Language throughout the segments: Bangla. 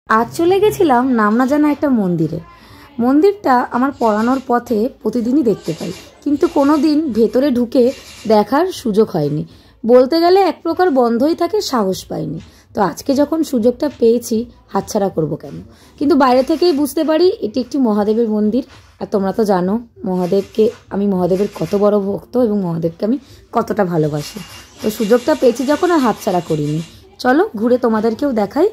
আজ চলে গেছিলাম নাম না জানা একটা মন্দিরে। মন্দিরটা আমার পড়ানোর পথে প্রতিদিনই দেখতে পাই, কিন্তু কোনো দিন ভেতরে ঢুকে দেখার সুযোগ হয়নি। বলতে গেলে এক প্রকার বন্ধই থাকে, সাহস পাইনি। তো আজকে যখন সুযোগটা পেয়েছি, হাতছাড়া করব কেন? কিন্তু বাইরে থেকেই বুঝতে পারি এটি একটি মহাদেবের মন্দির। আর তোমরা তো জানো আমি মহাদেবের কত বড় ভক্ত এবং মহাদেবকে আমি কতটা ভালোবাসি। তো সুযোগটা পেয়েছি যখন, আর হাতছাড়া করিনি। চলো ঘুরে তোমাদেরকেও দেখাই।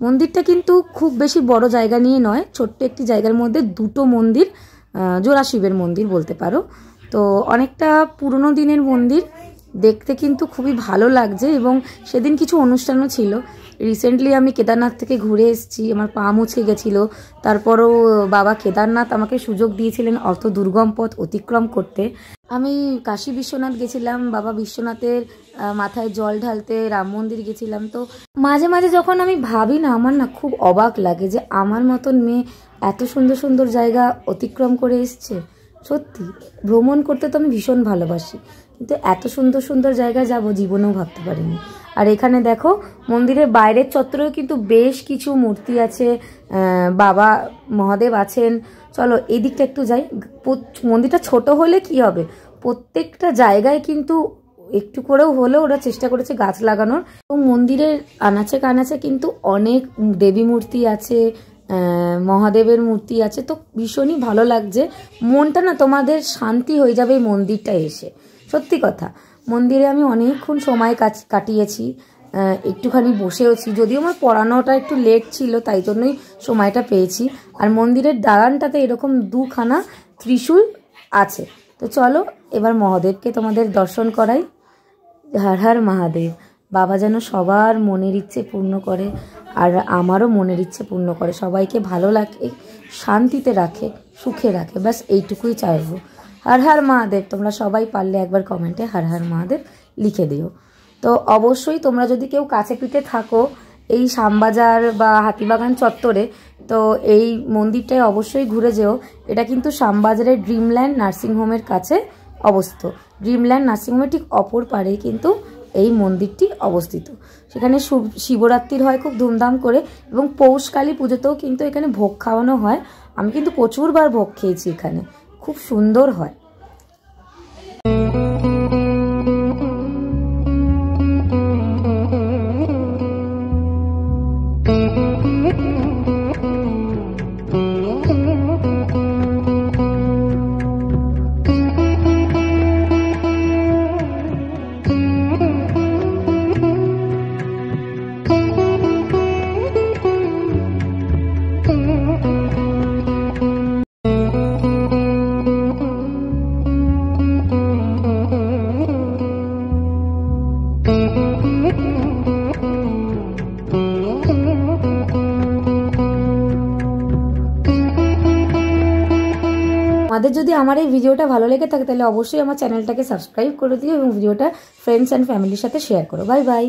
মন্দিরটা কিন্তু খুব বেশি বড় জায়গা নিয়ে নয়, ছোট্ট একটি জায়গার মধ্যে দুটো মন্দির, জোড়া শিবের মন্দির বলতে পারো। তো অনেকটা পুরনো দিনের মন্দির, দেখতে কিন্তু খুবই ভালো লাগছে। এবং সেদিন কিছু অনুষ্ঠানও ছিল। রিসেন্টলি আমি কেদারনাথ থেকে ঘুরে এসেছি, আমার পা মুচকে গেছিলো। তারপরও বাবা কেদারনাথ আমাকে সুযোগ দিয়েছিলেন অত দুর্গম পথ অতিক্রম করতে। আমি কাশী বিশ্বনাথ গেছিলাম, বাবা বিশ্বনাথের মাথায় জল ঢালতে, রাম মন্দির গেছিলাম। তো মাঝে মাঝে যখন আমি ভাবি না, আমার না খুব অবাক লাগে যে আমার মতন মেয়ে এত সুন্দর সুন্দর জায়গা অতিক্রম করে এসছে। সত্যি ভ্রমণ করতে তো আমি ভীষণ ভালোবাসি, কিন্তু এত সুন্দর সুন্দর জায়গায় যাব জীবনেও ভাবতে পারিনি। আর এখানে দেখো মন্দিরের বাইরের চত্বরেও কিন্তু বেশ কিছু মূর্তি আছে, বাবা মহাদেব আছেন। চলো এই দিকটা একটু যাই। মন্দিরটা ছোট হলে কি হবে, প্রত্যেকটা জায়গায় কিন্তু একটু করেও হলেও ওরা চেষ্টা করেছে গাছ লাগানোর। এবং মন্দিরের আনাচে কানাচে কিন্তু অনেক দেবী মূর্তি আছে, মহাদেবের মূর্তি আছে। তো ভীষণই ভালো লাগছে, মনটা না তোমাদের শান্তি হয়ে যাবে এই মন্দিরটা এসে। সত্যি কথা, মন্দিরে আমি অনেকক্ষণ সময় কাটিয়েছি, একটুখানি বসেওছি। যদিও আমার পড়ানোটা একটু লেট ছিল, তাই জন্যই সময়টা পেয়েছি। আর মন্দিরের দালানটাতে এরকম দুখানা ত্রিশূল আছে। তো চলো এবার মহাদেবকে তোমাদের দর্শন করাই। হর হর মহাদেব। বাবা যেন সবার মনের ইচ্ছে পূর্ণ করে, আর আমারও মনের ইচ্ছে পূর্ণ করে, সবাইকে ভালো রাখে, শান্তিতে রাখে, সুখে রাখে। ব্যাস এইটুকুই চাইবো। হর হর মহাদেব। তোমরা সবাই পারলে একবার কমেন্টে হর হর মহাদেব লিখে দিও। তো অবশ্যই তোমরা যদি কেউ কাছে পিঠে থাকো এই শ্যামবাজার বা হাতিবাগান চত্বরে, তো এই মন্দিরটায় অবশ্যই ঘুরে যেও। এটা কিন্তু শ্যামবাজারের ড্রিমল্যান্ড নার্সিংহোমের কাছে অবস্থিত। ড্রিমল্যান্ড নার্সিংহোমের ঠিক অপর পাড়ে কিন্তু এই মন্দিরটি অবস্থিত। সেখানে শিবরাত্রির হয় খুব ধুমধাম করে, এবং পৌষকালী পুজোতেও কিন্তু এখানে ভোগ খাওয়ানো হয়। আমি কিন্তু প্রচুরবার ভোগ খেয়েছি এখানে, খুব সুন্দর হয়। আমাদের যদি আমার এই ভিডিওটা ভালো লেগে থাকে, তাহলে অবশ্যই আমার চ্যানেলটাকে সাবস্ক্রাইব করে দিও এবং ভিডিওটা ফ্রেন্ডস অ্যান্ড ফ্যামিলির সাথে শেয়ার করো। Bye bye.